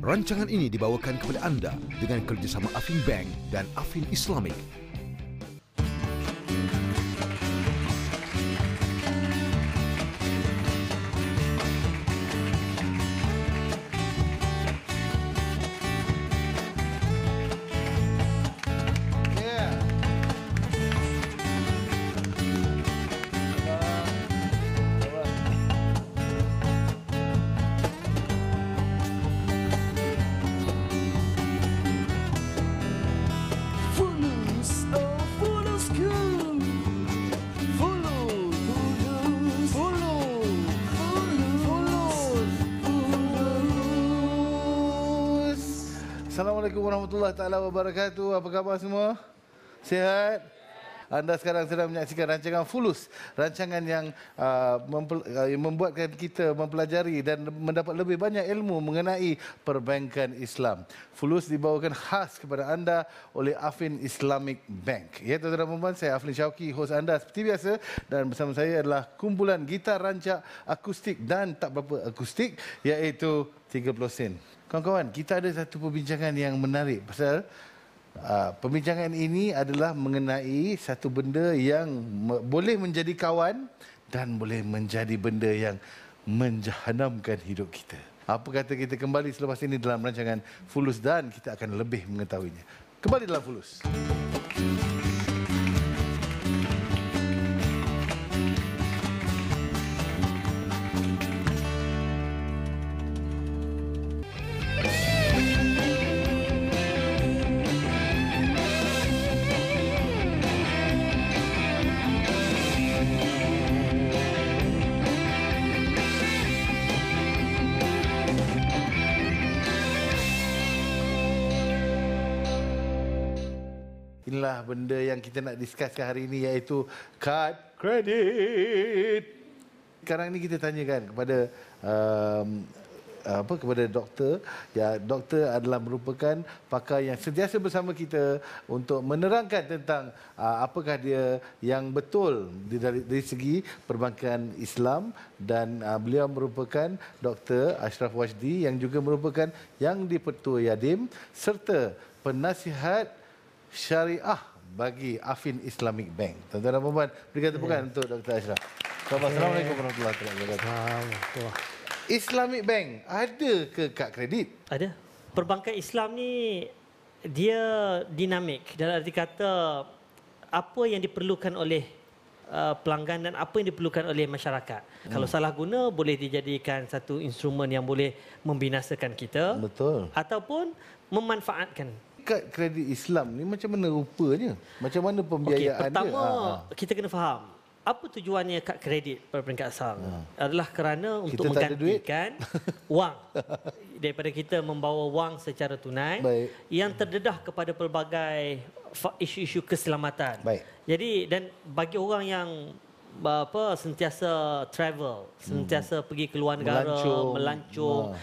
Rancangan ini dibawakan kepada anda dengan kerjasama Affin Bank dan Affin Islamic. Assalamualaikum warahmatullahi taala wabarakatuh. Apa khabar semua? Sihat? Anda sekarang sedang menyaksikan rancangan Fulus, rancangan yang membuatkan kita mempelajari dan mendapat lebih banyak ilmu mengenai perbankan Islam. Fulus dibawakan khas kepada anda oleh Affin Islamic Bank. Ya, tuan-tuan dan puan-puan, saya Aflin Syauqi, hos anda seperti biasa, dan bersama saya adalah kumpulan gitar rancak akustik dan tak berapa akustik, iaitu 30 sen. Kawan-kawan, kita ada satu perbincangan yang menarik pasal perbincangan ini adalah mengenai satu benda yang boleh menjadi kawan dan boleh menjadi benda yang menjahanamkan hidup kita. Apa kata kita kembali selepas ini dalam rancangan Fulus dan kita akan lebih mengetahuinya. Kembali dalam Fulus. Inilah benda yang kita nak discusskan hari ini, iaitu kad kredit. Sekarang ini kita tanyakan kepada kepada doktor. Ya, doktor adalah merupakan pakar yang sentiasa bersama kita untuk menerangkan tentang apakah dia yang betul dari segi perbankan Islam, dan beliau merupakan Dr. Ashraf Wajdi yang juga merupakan Yang di-Pertua Yadim serta penasihat syariah bagi Affin Islamic Bank. Tuan-tuan dan puan-puan, berikan tepukan untuk Dr. Ashraf. Assalamualaikum warahmatullahi wabarakatuh. Islamic Bank, ada ke kad kredit? Ada. Perbankan Islam ni dia dinamik, dalam arti kata apa yang diperlukan oleh pelanggan dan apa yang diperlukan oleh masyarakat. Kalau salah guna, boleh dijadikan satu instrumen yang boleh membinasakan kita. Betul. Ataupun memanfaatkan. Kad kredit Islam ni macam mana rupanya? Macam mana pembiayaan dia? Pertama, kita kena faham apa tujuannya kad kredit perbankan Islam. Adalah kerana untuk menggantikan wang daripada kita membawa wang secara tunai. Baik. Yang terdedah kepada pelbagai isu-isu keselamatan. Baik. Jadi, dan bagi orang yang sentiasa travel, sentiasa pergi ke luar negara, melancong,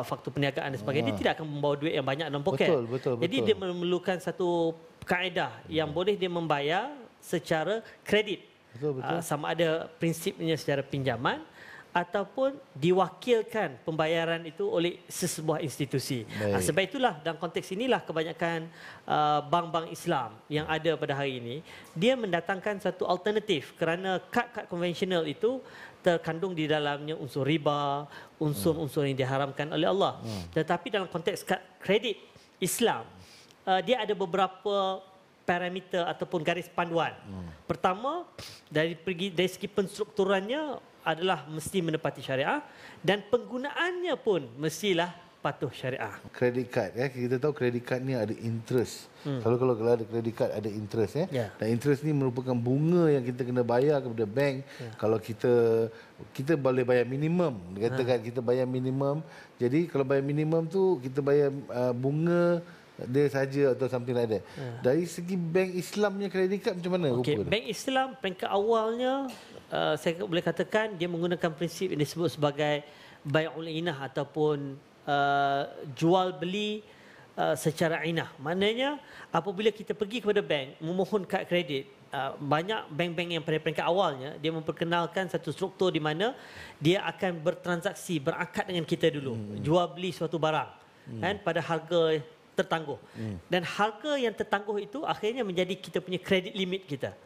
faktor perniagaan dan sebagainya, dia tidak akan membawa duit yang banyak dalam poket. Betul. Jadi dia memerlukan satu kaedah yang boleh dia membayar secara kredit. Betul. Sama ada prinsipnya secara pinjaman ataupun diwakilkan pembayaran itu oleh sesebuah institusi. Sebab itulah dalam konteks inilah kebanyakan bank-bank Islam yang ada pada hari ini, dia mendatangkan satu alternatif kerana kad-kad konvensional itu terkandung di dalamnya unsur riba, unsur-unsur yang diharamkan oleh Allah. Tetapi dalam konteks kad kredit Islam, dia ada beberapa parameter ataupun garis panduan. Pertama, dari segi penstrukturannya adalah mesti menepati syariah, dan penggunaannya pun mestilah patuh syariah. Kredit card, ya, kita tahu kredit card ni ada interest. Kalau ada kredit card ada interest, ya. Dan interest ni merupakan bunga yang kita kena bayar kepada bank. Kalau kita boleh bayar minimum, katakan kita bayar minimum. Jadi kalau bayar minimum tu kita bayar bunga dia saja atau something like that. Dari segi bank Islamnya kredit card macam mana? Bank Islam peringkat awalnya saya boleh katakan dia menggunakan prinsip yang disebut sebagai bai'ul inah ataupun jual beli secara inah. Maknanya apabila kita pergi kepada bank memohon kad kredit, banyak bank-bank yang pada peringkat awalnya dia memperkenalkan satu struktur di mana dia akan bertransaksi, berangkat dengan kita dulu, jual beli suatu barang kan pada harga tertangguh. Dan harga yang tertangguh itu akhirnya menjadi kita punya kredit limit kita.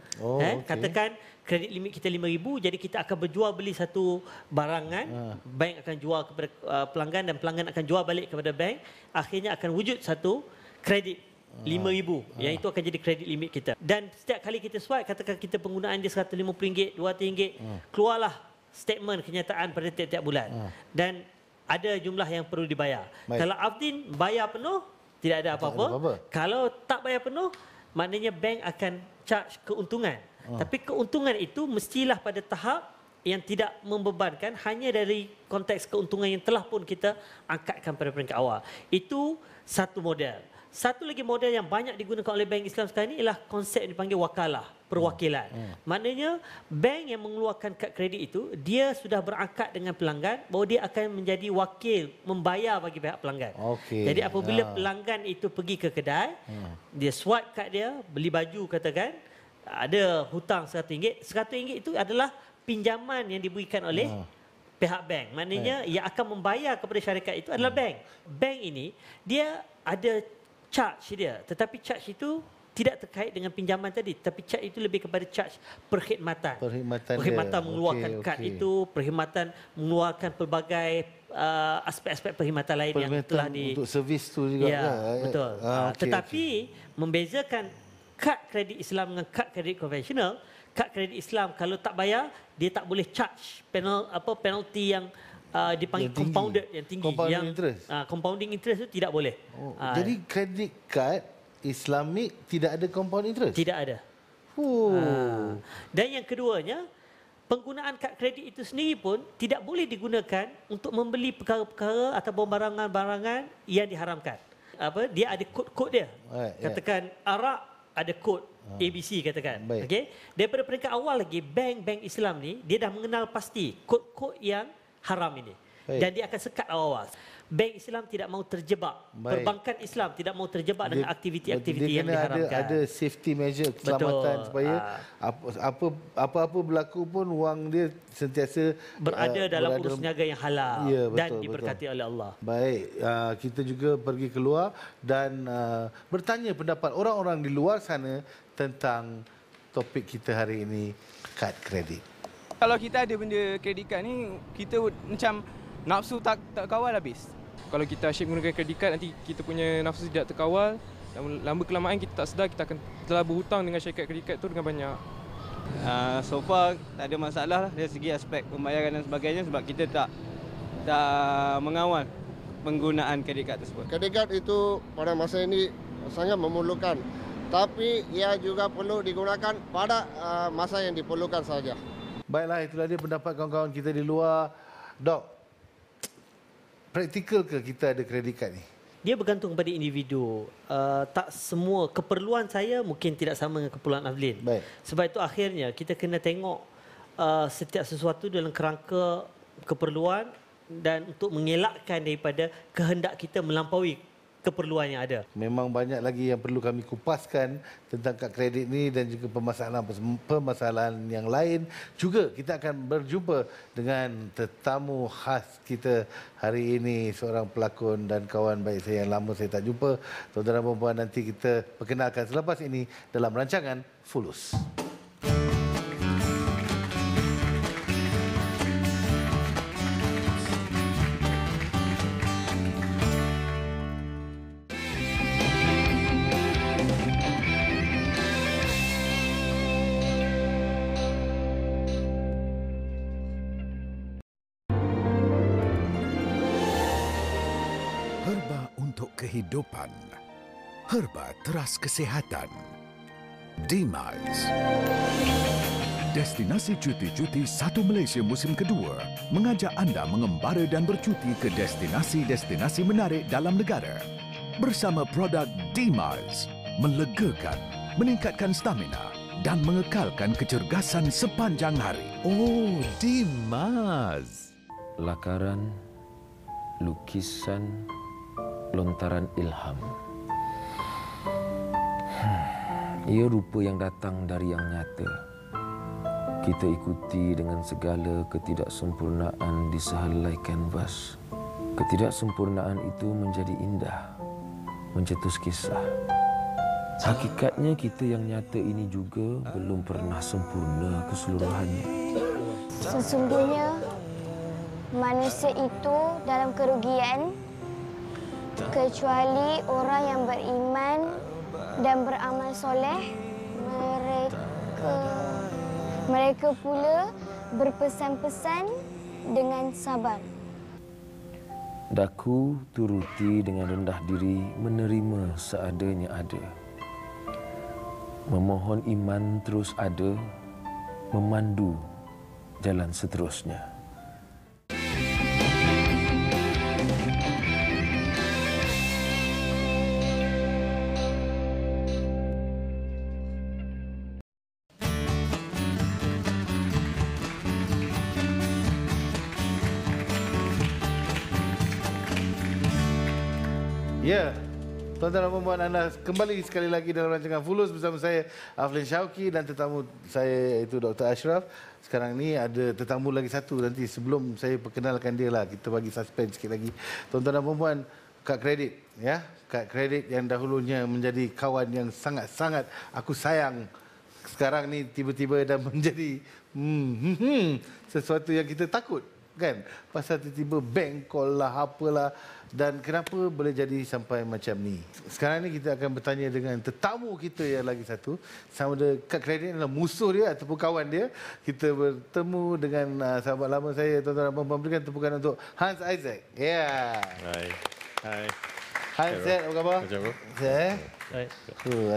Katakan kredit limit kita 5,000, jadi kita akan berjual beli satu barangan, bank akan jual kepada pelanggan dan pelanggan akan jual balik kepada bank, akhirnya akan wujud satu kredit 5,000 yang itu akan jadi kredit limit kita. Dan setiap kali kita swipe, katakan kita penggunaan dia RM150, RM200, keluarlah statement kenyataan pada tiap-tiap bulan. Dan ada jumlah yang perlu dibayar. Kalau Afdin bayar penuh, tidak ada apa-apa. Kalau tak bayar penuh, maknanya bank akan charge keuntungan. Tapi keuntungan itu mestilah pada tahap yang tidak membebankan, hanya dari konteks keuntungan yang telah pun kita angkatkan pada peringkat awal. Itu satu model. Satu lagi model yang banyak digunakan oleh bank Islam sekarang ini ialah konsep yang dipanggil wakalah, perwakilan. Maknanya bank yang mengeluarkan kad kredit itu, dia sudah berangkat dengan pelanggan bahawa dia akan menjadi wakil membayar bagi pihak pelanggan. Jadi apabila pelanggan itu pergi ke kedai, dia swipe kad dia, beli baju katakan, ada hutang RM100. RM100 itu adalah pinjaman yang diberikan oleh pihak bank. Maknanya yang akan membayar kepada syarikat itu adalah bank. Bank ini dia ada charge dia, tetapi charge itu tidak terkait dengan pinjaman tadi, tapi charge itu lebih kepada charge perkhidmatan. Perkhidmatan mengeluarkan kad itu, perkhidmatan mengeluarkan pelbagai aspek-aspek perkhidmatan lain yang telah untuk servis tu juga. Ya, betul. Tetapi membezakan kad kredit Islam dengan kad kredit konvensional, kad kredit Islam kalau tak bayar, dia tak boleh charge penalti yang dipanggil compounded, yang tinggi, compounding interest. Compounding interest itu tidak boleh. Jadi kredit card Islamik tidak ada compound interest? Tidak ada. Dan yang keduanya, penggunaan kad kredit itu sendiri pun tidak boleh digunakan untuk membeli perkara-perkara atau barangan-barangan yang diharamkan. Dia ada kod-kod dia. Katakan arak ada kod ABC katakan. Okey. Daripada peringkat awal lagi, bank-bank Islam ni dia dah mengenal pasti kod-kod yang haram ini. Dan dia akan sekat awal-awal. Bank Islam tidak mahu terjebak. Perbankan Islam tidak mahu terjebak dengan aktiviti-aktiviti yang diharamkan. Ada safety measure keselamatan supaya apa-apa berlaku pun wang dia sentiasa berada dalam urus niaga yang halal dan diberkati oleh Allah. Baik, kita juga pergi keluar dan bertanya pendapat orang-orang di luar sana tentang topik kita hari ini, kad kredit. Kalau kita ada benda kredit card ni, kita macam nafsu tak kawal habis. Kalau kita asyik menggunakan kredit card, nanti kita punya nafsu tidak terkawal. Lama kelamaan kita tak sedar, kita akan telah berhutang dengan syarikat kredit card tu dengan banyak. So far tak ada masalah lah dari segi aspek pembayaran dan sebagainya, sebab kita tak mengawal penggunaan kredit card tersebut. Kredit card itu pada masa ini sangat memerlukan, tapi ia juga perlu digunakan pada masa yang diperlukan saja. Baiklah, itulah dia pendapat kawan-kawan kita di luar. Dok, praktikal ke kita ada kredit card ni? Dia bergantung pada individu. Tak semua keperluan saya mungkin tidak sama dengan keperluan Aflin. Sebab itu akhirnya kita kena tengok setiap sesuatu dalam kerangka keperluan dan untuk mengelakkan daripada kehendak kita melampaui keperluan yang ada. Memang banyak lagi yang perlu kami kupaskan tentang kad kredit ni dan juga permasalahan yang lain. Juga kita akan berjumpa dengan tetamu khas kita hari ini, seorang pelakon dan kawan baik saya yang lama saya tak jumpa. Tuan-tuan dan puan-puan, nanti kita perkenalkan selepas ini dalam rancangan Fulus. Kehidupan, herba teras kesihatan. D-Miles, destinasi cuti-cuti satu Malaysia musim kedua, mengajak anda mengembara dan bercuti ke destinasi-destinasi menarik dalam negara. Bersama produk D-Miles, melegakan, meningkatkan stamina dan mengekalkan kecergasan sepanjang hari. Oh, D-Miles. Lakaran, lukisan, lontaran ilham. Ia rupa yang datang dari yang nyata. Kita ikuti dengan segala ketidaksempurnaan di sehelai kanvas. Ketidaksempurnaan itu menjadi indah, mencetus kisah. Hakikatnya kita yang nyata ini juga belum pernah sempurna keseluruhannya. Sesungguhnya manusia itu dalam kerugian kecuali orang yang beriman dan beramal soleh. Mereka pula berpesan-pesan dengan sabar. Daku turuti dengan rendah diri menerima seadanya ada. Memohon iman terus ada, memandu jalan seterusnya. Ya, tuan-tuan dan puan anda kembali sekali lagi dalam rancangan Fulus bersama saya Aflin Syauqi dan tetamu saya itu Dr. Ashraf. Sekarang ni ada tetamu lagi satu, nanti sebelum saya perkenalkan dia lah, kita bagi suspense sikit lagi. Tuan-tuan dan puan, kad kredit ya. Kad kredit yang dahulunya menjadi kawan yang sangat-sangat aku sayang, sekarang ni tiba-tiba dah menjadi sesuatu yang kita takut kan, pasal tiba-tiba bank call lah apalah. Dan kenapa boleh jadi sampai macam ni? Sekarang ni kita akan bertanya dengan tetamu kita yang lagi satu. Sama ada kad kredit adalah musuh dia ataupun kawan dia. Kita bertemu dengan sahabat lama saya, tuan-tuan dan puan-puan, berikan tepukan untuk Hans Isaac. Ya. Hai. Hai. Hans, sihat apa khabar? Macam apa? Sihat.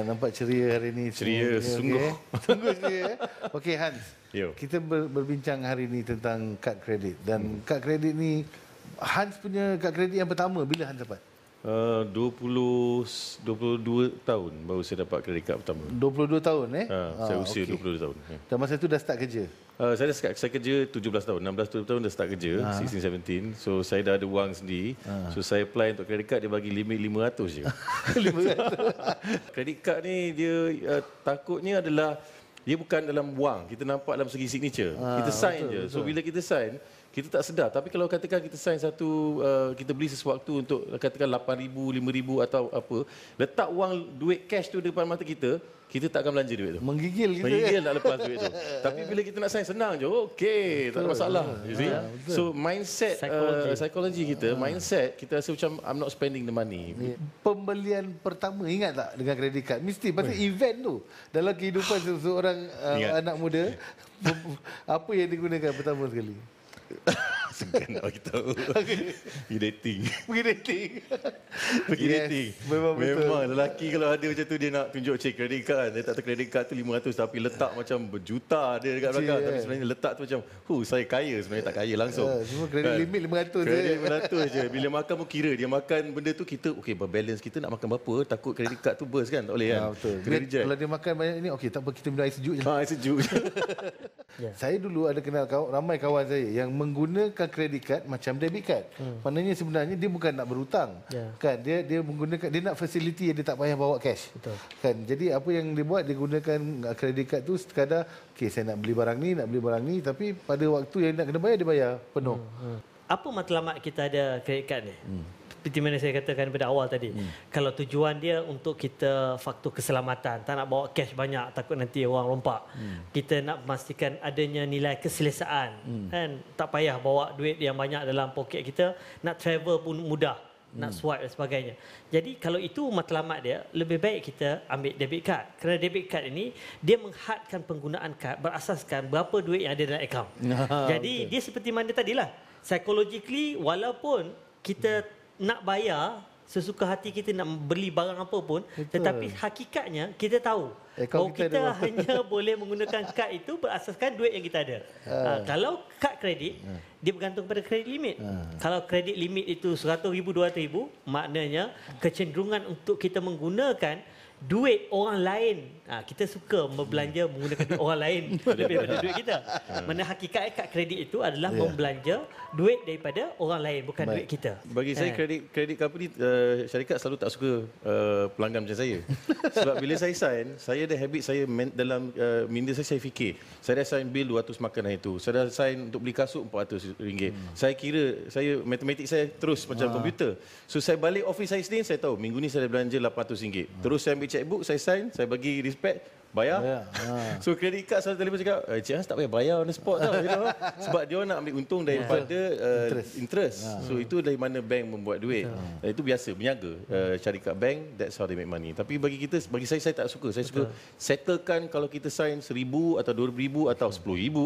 Nampak ceria hari ni. Ceria, sungguh. Okay. Sungguh ceria. Okey Hans. Yo. Kita berbincang hari ni tentang kad kredit. Dan kad kredit ni, Hans punya kad kredit yang pertama bila Hans dapat? 22 tahun baru saya dapat kredit kad pertama. 22 tahun saya usia okay. 22 tahun. Dan masa tu dah start kerja? Saya kerja 17 tahun. 16 tahun dah start kerja, 16, 17. So saya dah ada wang sendiri. So saya apply untuk kredit kad, dia bagi limit 500 je. 500. Kredit kad ni dia takutnya adalah dia bukan dalam wang, kita nampak dalam segi signature. Kita sign je. So bila kita sign, kita tak sedar. Tapi kalau katakan kita sign satu, kita beli sesuatu untuk katakan 8,000, 5,000 atau apa, letak wang duit cash tu depan mata kita, kita tak akan belanja duit tu. Menggigil kita. Menggigil nak lepas duit tu. Tapi bila kita nak sign, senang je. Okey, tak ada masalah. You see? So mindset, psikologi kita, mindset, kita rasa macam I'm not spending the money. Pembelian pertama, ingat tak dengan kredit kad? Mesti pasal event tu. Dalam kehidupan seseorang anak muda, apa yang digunakan pertama sekali? Segan nak bagi tahu. Pergi dating. Pergi dating. Pergi dating. Memang lelaki kalau ada macam tu dia nak tunjuk cek kredit kad. Dia tak tahu kredit kad tu 500 tapi letak macam berjuta dia dekat belakang. Tapi sebenarnya letak tu macam, saya kaya, sebenarnya tak kaya langsung. Semua kredit limit 500 je. Kredit 500 je. Bila makan pun kira. Dia makan benda tu kita, okey, berbalance kita nak makan berapa, takut kredit kad tu burst kan. Tak boleh kan. Betul. Kalau dia makan banyak ni, okey tak apa, kita minum air sejuk je. Air sejuk je. Saya dulu ada kenal ramai kawan saya yang menggunakan kredit kad macam debit kad. Maknanya sebenarnya dia bukan nak berhutang. Kan dia menggunakan, dia nak facility yang dia tak payah bawa cash. Betul. Kan jadi apa yang dia buat, dia gunakan kredit kad tu sekadar okey saya nak beli barang ni, tapi pada waktu yang nak kena bayar dia bayar penuh. Apa matlamat kita ada kredit kad ni? Seperti mana saya katakan pada awal tadi, kalau tujuan dia untuk kita faktor keselamatan, tak nak bawa cash banyak takut nanti orang rompak, kita nak memastikan adanya nilai keselesaan, kan, tak payah bawa duit yang banyak dalam poket kita, nak travel pun mudah, nak swipe dan sebagainya. Jadi kalau itu matlamat dia, lebih baik kita ambil debit card, kerana debit card ini dia menghadkan penggunaan kad berasaskan berapa duit yang ada dalam akaun. Jadi dia seperti mana tadilah, psychologically walaupun kita nak bayar sesuka hati kita nak beli barang apa pun, tetapi hakikatnya kita tahu bahawa kita hanya boleh menggunakan kad itu berasaskan duit yang kita ada. Kalau kad kredit, dia bergantung pada kredit limit. Kalau kredit limit itu 100,000, 200,000, maknanya kecenderungan untuk kita menggunakan duit orang lain. Kita suka berbelanja menggunakan duit orang lain daripada duit kita. Mana hakikat kad kredit itu adalah membelanja duit daripada orang lain, bukan duit kita. Bagi saya kredit company, syarikat selalu tak suka pelanggan macam saya. Sebab bila saya sign, saya ada habit saya dalam minda saya fikir. Saya dah sign bil 200 makan hari itu. Saya dah sign untuk beli kasut RM400. Saya kira, matematik saya terus macam komputer. So saya balik office saya Senin, saya tahu minggu ni saya dah belanja RM800. Terus saya ambil checkbook, saya sign, saya bagi respect, bayar. So kredit card selalu telefon cakap, Cik Hans tak payah bayar on the spot tau. Sebab dia nak ambil untung daripada interest. So itu dari mana bank membuat duit. Itu biasa, berniaga. Syarikat bank, that's how they make money. Tapi bagi saya tak suka. Saya suka settlekan kalau kita sign RM1,000 atau RM2,000 atau RM10,000.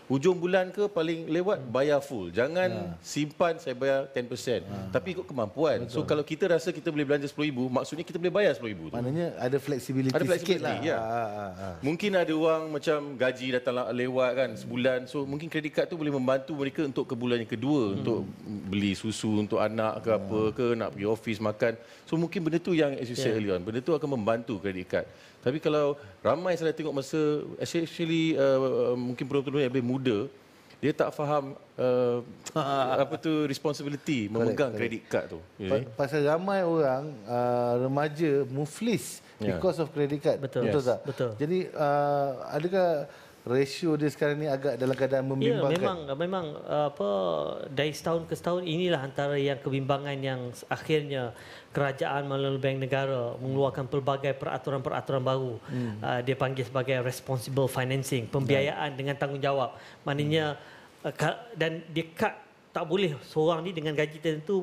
Hujung bulan ke paling lewat bayar full. Jangan simpan saya bayar 10%. Tapi ikut kemampuan. So kalau kita rasa kita boleh belanja RM10,000, maksudnya kita boleh bayar RM10,000 tu. Maknanya ada flexibility sikit lah. Ya. Mungkin ada orang macam gaji datang lewat kan sebulan. So mungkin kredit kad tu boleh membantu mereka untuk ke bulan yang kedua untuk beli susu untuk anak ke apa ke, nak pergi office makan. So mungkin benda tu yang as you said earlier on, benda tu akan membantu kredit kad. Tapi kalau ramai saya tengok masa especially mungkin penonton yang lebih muda, dia tak faham apa tu responsibility memegang kredit kad tu. Pasal ramai orang remaja muflis because of credit card. Betul tak? Betul. Jadi adakah rasio dia sekarang ni agak dalam keadaan membimbangkan? Memang dari setahun ke setahun inilah antara yang kebimbangan yang akhirnya kerajaan melalui bank negara mengeluarkan pelbagai peraturan-peraturan baru. Dia panggil sebagai responsible financing, pembiayaan dengan tanggungjawab. Maknanya dan dia tak boleh seorang ni dengan gaji tertentu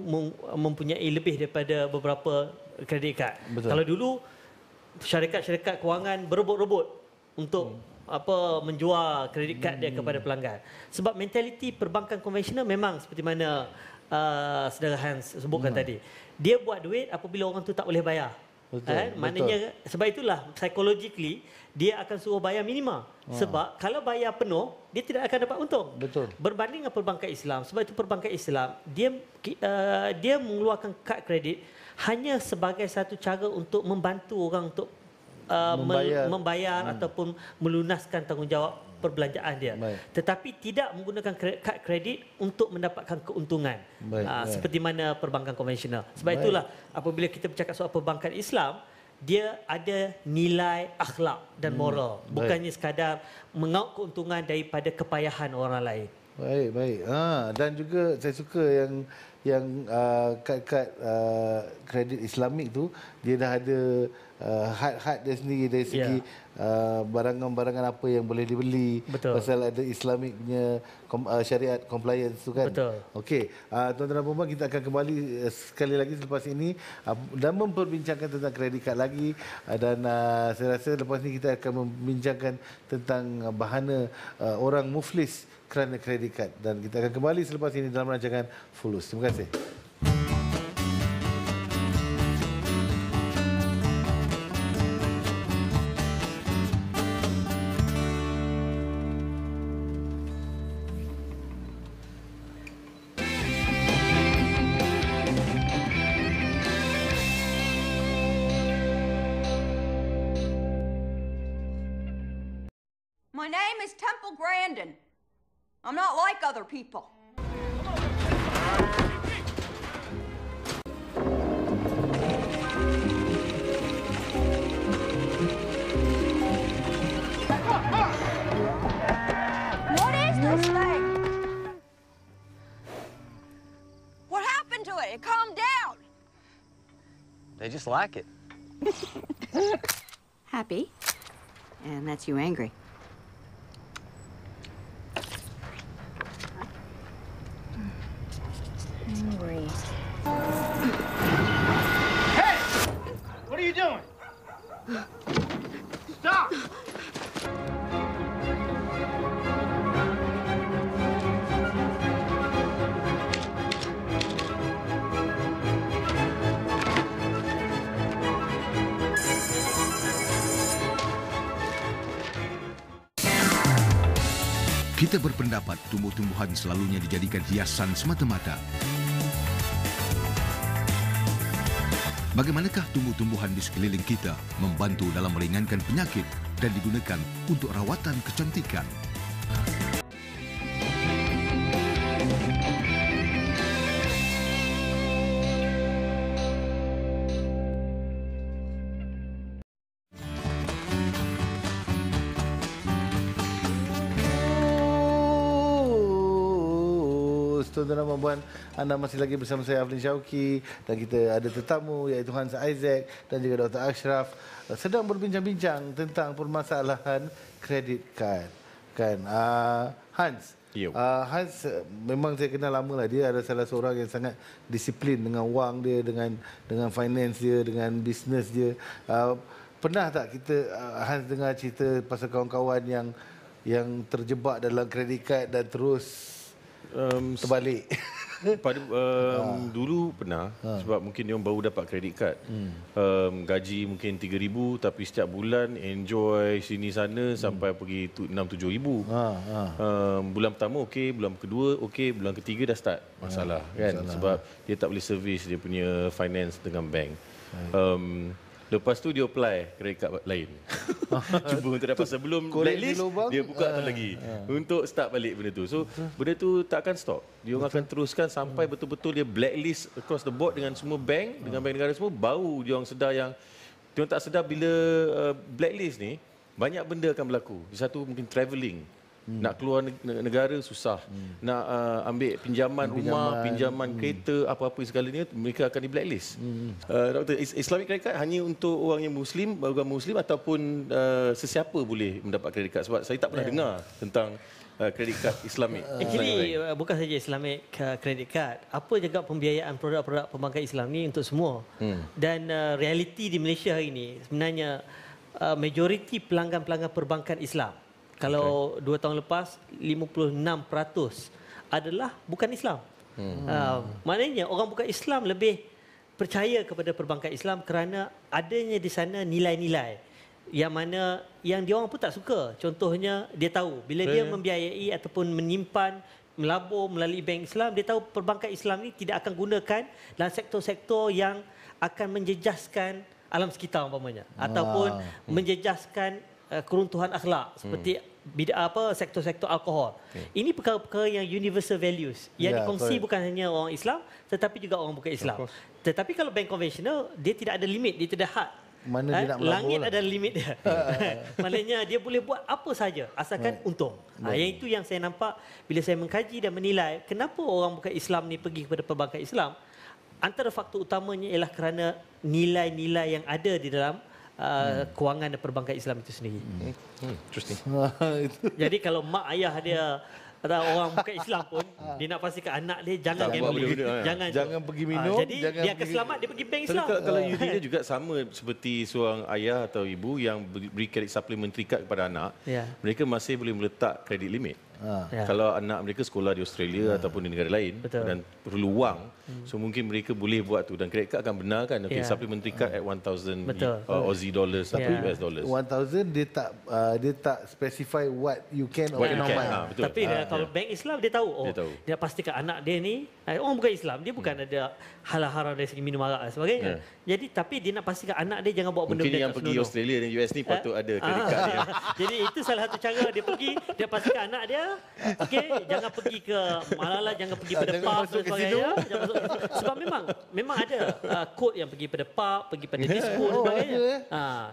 mempunyai lebih daripada beberapa kredit kad. Kalau dulu syarikat-syarikat kewangan berebut-rebut untuk menjual kredit kad dia kepada pelanggan. Sebab mentaliti perbankan konvensional memang seperti mana saudara Hans sebutkan tadi. Dia buat duit apabila orang tu tak boleh bayar. Maknanya sebab itulah psychologically dia akan suruh bayar minima. Sebab kalau bayar penuh dia tidak akan dapat untung. Berbanding dengan perbankan Islam, sebab itu perbankan Islam dia mengeluarkan kad kredit hanya sebagai satu cara untuk membantu orang untuk membayar ataupun melunaskan tanggungjawab perbelanjaan dia. Tetapi tidak menggunakan kad kredit untuk mendapatkan keuntungan. Seperti mana perbankan konvensional. Sebab itulah apabila kita bercakap soal perbankan Islam, dia ada nilai akhlak dan moral. Bukannya sekadar mengauk keuntungan daripada kepayahan orang lain. Baik. Dan juga saya suka yang kad-kad kredit Islamik tu, dia dah ada had dia sendiri dari segi barangan-barangan apa yang boleh dibeli. Pasal ada Islamik punya syariat compliance tu kan. Okey, tuan-tuan dan puan-puan, kita akan kembali sekali lagi selepas ini dan memperbincangkan tentang kredit kad lagi. Dan saya rasa lepas ini kita akan membincangkan tentang bahana orang muflis kerana kredit kad. Dan kita akan kembali selepas ini dalam rancangan Fulus. Terima kasih. My name is Temple Grandin. I'm not like other people. What is this thing? What happened to it? It calmed down. They just like it. Happy? And that's you angry. Angry. Hey! What are you doing? Stop! Kita berpendapat tumbuh-tumbuhan selalunya dijadikan hiasan semata-mata. Bagaimanakah tumbuh-tumbuhan di sekeliling kita membantu dalam meringankan penyakit dan digunakan untuk rawatan kecantikan? Tuan-tuan dan puan, anda masih lagi bersama saya Aflin Syauki dan kita ada tetamu iaitu Hans Isaac dan juga Dr. Ashraf sedang berbincang-bincang tentang permasalahan kredit kad. Kan Hans, Hans memang saya kenal lama lah, dia ada salah seorang yang sangat disiplin dengan wang dia, dengan finance dia, dengan bisnes dia. Pernah tak kita Hans dengar cerita pasal kawan-kawan yang terjebak dalam kredit kad dan terus terbalik? Dulu pernah, sebab mungkin dia baru dapat kredit kad. Gaji mungkin 3,000 tapi setiap bulan enjoy sini sana sampai pergi 6-7 ribu. Bulan pertama okey, bulan kedua okey, bulan ketiga dah start masalah kan, sebab dia tak boleh service dia punya finance dengan bank. Lepas tu dia apply kredit kad lain. Cuba untuk dapat sebelum blacklist, dia buka tu lagi untuk start balik benda tu. So benda tu tak akan stop. Dia orang akan teruskan sampai betul-betul dia blacklist across the board dengan semua bank, dengan bank negara semua. Baru dia orang sedar yang dia orang tak sedar bila blacklist ni banyak benda akan berlaku. Di satu mungkin travelling. Nak keluar negara susah. Nak ambil pinjaman rumah, pinjaman kereta, apa-apa segalanya, mereka akan di blacklist. Doktor, Islamic credit card hanya untuk orang yang Muslim, agama Muslim ataupun sesiapa boleh mendapat kredit card? Sebab saya tak pernah dengar tentang kredit card Islamic. Actually, bukan saja Islamic credit card. Apa juga pembiayaan produk-produk perbankan Islam ni untuk semua. Dan realiti di Malaysia hari ini, sebenarnya majoriti pelanggan-pelanggan perbankan Islam, kalau 2 tahun lepas 56% adalah bukan Islam. Maknanya orang bukan Islam lebih percaya kepada perbankan Islam kerana adanya di sana nilai-nilai yang mana yang dia orang pun tak suka. Contohnya dia tahu bila dia membiayai ataupun menyimpan, melabur melalui bank Islam, dia tahu perbankan Islam ni tidak akan gunakan dalam sektor-sektor yang akan menjejaskan alam sekitar umpamanya ataupun menjejaskan keruntuhan akhlak seperti sektor-sektor alkohol. Ini perkara-perkara yang universal values yang dikongsi bukan hanya orang Islam tetapi juga orang bukan Islam. Tetapi kalau bank konvensional dia tidak ada limit, dia tidak had. Mana dia nak langit lah. ada limit dia. Maknanya dia boleh buat apa saja asalkan untung. Yang itu yang saya nampak bila saya mengkaji dan menilai kenapa orang bukan Islam ni pergi kepada perbankan Islam. Antara faktor utamanya ialah kerana nilai-nilai yang ada di dalam kewangan dan perbankan Islam itu sendiri. Interesting. Jadi kalau mak ayah dia atau orang bukan Islam pun dia nak pastikan anak dia jangan gambling, jangan pergi minum, jadi dia akan selamat dia pergi bank Islam. Kalau unit dia juga sama seperti seorang ayah atau ibu yang beri kredit supplementary card kepada anak, mereka masih boleh meletak kredit limit. Kalau anak mereka sekolah di Australia ataupun di negara lain dan perlu wang, so mungkin mereka boleh buat tu dan kredit kad akan benarkan supplementary card at 1,000 Aussie dollars atau US dollars. 1,000 dia tak specify what you can or cannot buy. Tapi kalau bank Islam dia tahu dia pastikan anak dia ni orang bukan Islam, dia bukan ada hal haram dari segi minum arak dan sebagainya. Jadi tapi dia nak pastikan anak dia jangan bawa benda-benda mungkin yang pergi Australia dan US ni patut ada kredit kad dia. Jadi itu salah satu cara dia pergi, dia pastikan anak dia jangan pergi ke Malala, jangan pergi pada pub dan sebagainya. Sebab memang ada kod yang pergi pada pub, pergi pada disco dan sebagainya.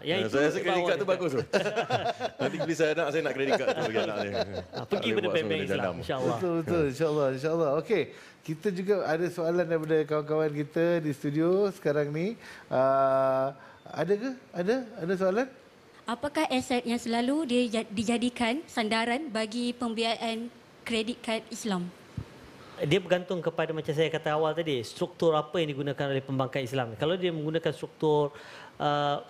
Yang itu saya rasa kredit kad tu bagus tu. Nanti bila saya nak kredit kad tu bagi anak dia. Pergi pada bank-bank Islam, insya-Allah. Betul, insya-Allah. Okey. Kita juga ada soalan daripada kawan-kawan kita di studio sekarang ni. Ada ke? Ada soalan? Apakah aset yang selalu dijadikan sandaran bagi pembiayaan kredit kad Islam? Dia bergantung kepada macam saya kata awal tadi, struktur apa yang digunakan oleh pembankan Islam. Kalau dia menggunakan struktur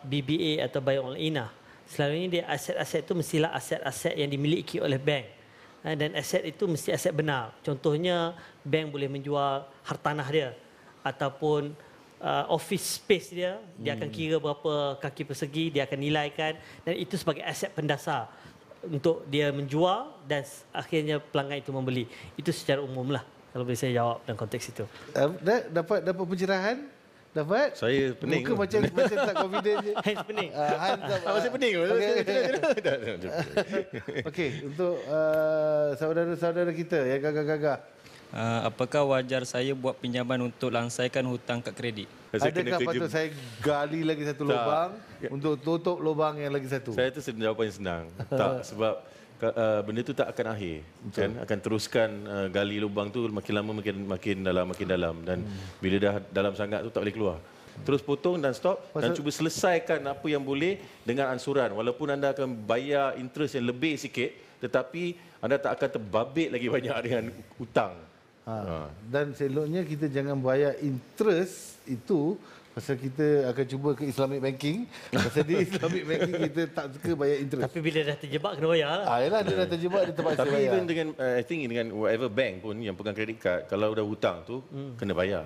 BBA atau buy on inah, selalunya dia aset-aset itu mestilah aset-aset yang dimiliki oleh bank. Dan aset itu mesti aset benar. Contohnya bank boleh menjual hartanah dia ataupun office space dia akan kira berapa kaki persegi, dia akan nilaikan dan itu sebagai aset pendasar untuk dia menjual dan akhirnya pelanggan itu membeli. Itu secara umum lah kalau boleh saya jawab dalam konteks itu. Dapat pencerahan Dapat? Saya pening. Muka macam tak confident je. Hans pening. Hans masih pening. Okey, untuk saudara-saudara kita yang gagah-gagah. Apakah wajar saya buat pinjaman untuk langsaikan hutang kad kredit? Adakah patut saya gali lagi satu lubang untuk tutup lubang yang lagi satu? Saya tu jawapan yang senang. Tak, sebab benda tu tak akan akhir. Kan? Akan teruskan gali lubang tu makin lama makin dalam dan bila dah dalam sangat tu tak boleh keluar. Terus potong dan stop dan cuba selesaikan apa yang boleh dengan ansuran. Walaupun anda akan bayar interest yang lebih sikit, tetapi anda tak akan terbabit lagi banyak dengan hutang. Dan seloknya kita jangan bayar interest itu pasal kita akan cuba ke Islamic banking. Pasal di Islamic banking kita tak suka bayar interest. Tapi bila dah terjebak kena bayar lah. Yalah, dia dah terjebak, dia terpaksa bayar. Tapi even dengan I think dengan whatever bank pun yang pegang kredit card, kalau dah hutang tu kena bayar.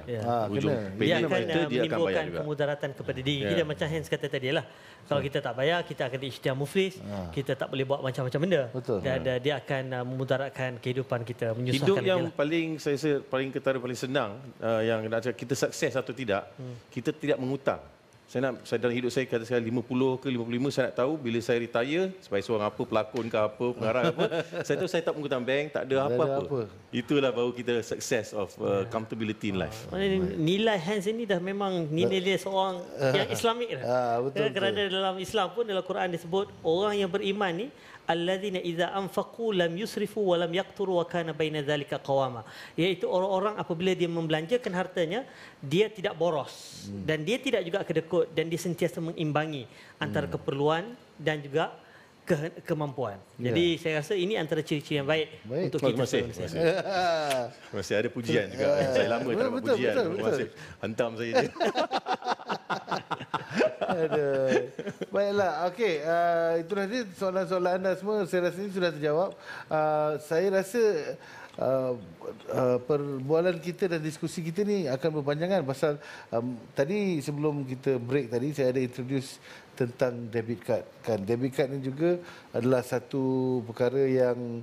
Ujung dia akan menimbulkan kemudaratan kepada diri kita. Macam Hans kata tadi lah, kalau kita tak bayar, kita akan diisytihar muflis, kita tak boleh buat macam-macam benda. Dan dia akan memudaratkan kehidupan kita, menyusahkan hidup yang paling saya paling ketara paling senang yang nak cakap kita sukses atau tidak, kita tidak mengutang. Saya dalam hidup saya kata sekali 50 ke 55 saya nak tahu bila saya retire sebagai seorang apa, pelakon ke apa, pengarah apa, saya tahu saya tak mengutang bank, tak ada apa-apa. Itulah baru kita success of comfortability in life. Nilai Hans ini dah memang nilai dia seorang yang Islamik dah. Kerana dalam Islam pun dalam Quran disebut orang yang beriman ni alladzina idza anfaqu lam yusrifu wa lam yaqturu wa kana baina dzalika qawama, iaitu orang-orang apabila dia membelanjakan hartanya dia tidak boros dan dia tidak juga kedekut dan dia sentiasa mengimbangi antara keperluan dan juga kemampuan. Jadi saya rasa ini antara ciri-ciri yang baik untuk kita. Terima kasih. Masih ada pujian juga. Saya lama tak dapat pujian. Masih hantam saya je. Baiklah, okey. Itulah dia soalan-soalan anda semua. Saya rasa ini sudah terjawab. Saya rasa perbualan kita dan diskusi kita ni akan berpanjangan pasal tadi sebelum kita break tadi saya ada introduce tentang debit card. Kan debit card ni juga adalah satu perkara yang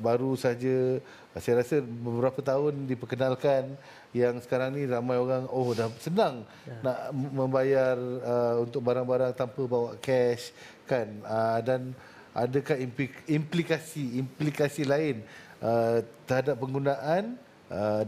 baru saja saya rasa beberapa tahun diperkenalkan, yang sekarang ni ramai orang dah senang nak membayar untuk barang-barang tanpa bawa cash kan, dan adakah implikasi lain terhadap penggunaan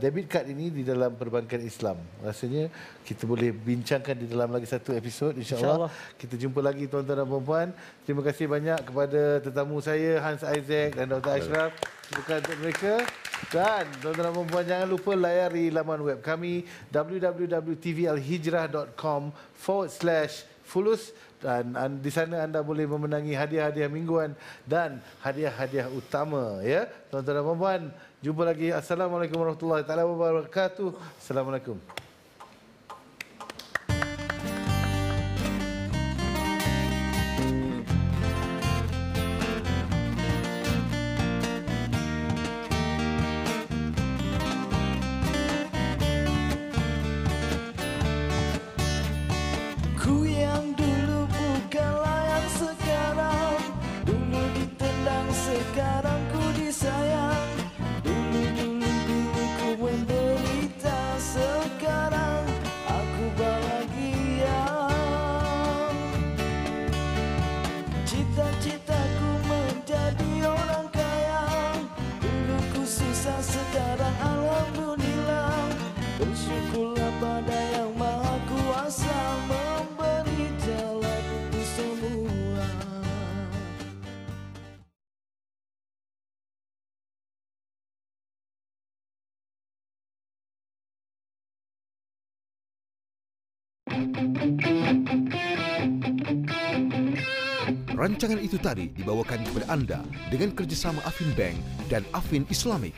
debit card ini di dalam perbankan Islam. Rasanya kita boleh bincangkan di dalam lagi satu episod, insya-Allah. Kita jumpa lagi tuan-tuan dan puan-puan. Terima kasih banyak kepada tetamu saya Hans Isaac dan Dr. Ashraf. Bukan untuk mereka. Dan tuan-tuan dan puan-puan, jangan lupa layari laman web kami www.tvlhijrah.com/fulus, dan di sana anda boleh memenangi hadiah-hadiah mingguan dan hadiah-hadiah utama, ya. Tuan-tuan dan puan-puan, jumpa lagi. Assalamualaikum warahmatullahi wabarakatuh. Assalamualaikum. Sekarang ku disayang, dulu ku menderita, sekarang aku bahagia. Cita-citaku menjadi orang kaya, dulu ku susah, sekarang alhamdulillah. Bersyukurlah pada yang maha kuasa memberi jalan untuk semua. Rancangan itu tadi dibawakan kepada anda dengan kerjasama Affin Bank dan Affin Islamic.